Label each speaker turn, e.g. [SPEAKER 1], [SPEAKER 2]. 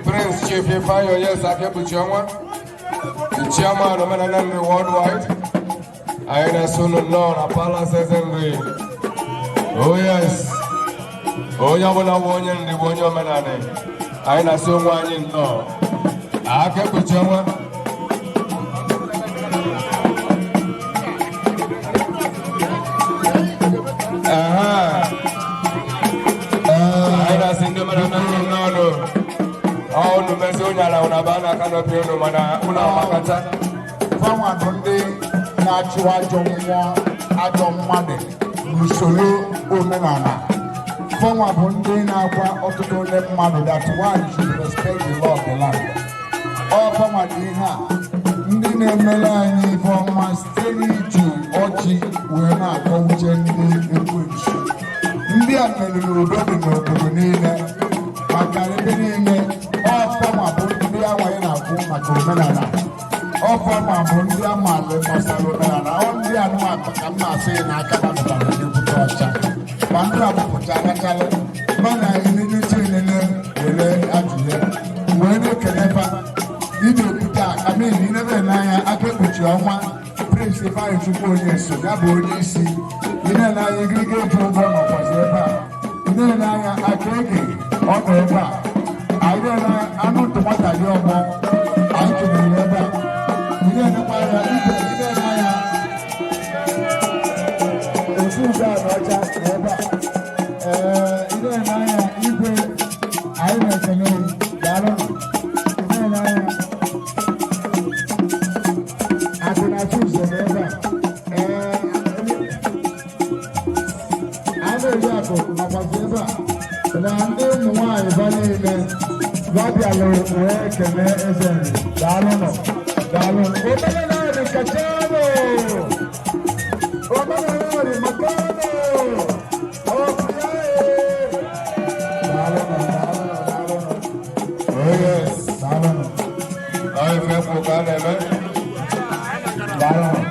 [SPEAKER 1] Prince Chief Ifayo, yes, I kept the chairman of Menanandi Worldwide. I ain't as soon known, a palace as in oh, yes. Oh, you want to warn you, the one your man. I ain't as soon one in law. I kept the chairman. I think the man no. Oh, no, Messonia, una bana canopy, no mana, una macata.
[SPEAKER 2] From one day, natural John, I don't want it. Musolo, Omenana. From one day, now, what to do that mother that one should respect the law of the land. All from my dinner, Nina Melanie from my steady to Ochi, when I go to the English. India, no, Nina, my Caribbean. Ọfọmọ abụndị awa ị na-akwụ maka omenala. Ọfọmọ abụndị amaala gbasara omenala. Ọ ndị anụmanụ ka m na-asị n'aka na ndụbara n'ebute ọcha. Ma ndị abụpụta agachala. Mana ịnịnịcha ịnịnị were ajụjụ. Wee na-ekeleba. Ide okwute a ka mee n'inebe n'anya aka ekpuchi ọnwa. Prince Ifeanyi Chukwu onye so ya bụ onye isi. Ine n'anya igirigi eji ụgwọ nọkwazi ebe a. Ine n'anya aka ege ọ nọ ebe a. I don't know to what I do. I can remember. You don't know why I Rabi alo we kene ezen dalono obele na ni kachano obele na ni makano dalono
[SPEAKER 1] Oh yes,
[SPEAKER 2] dalono
[SPEAKER 1] I feel for God,
[SPEAKER 2] dalono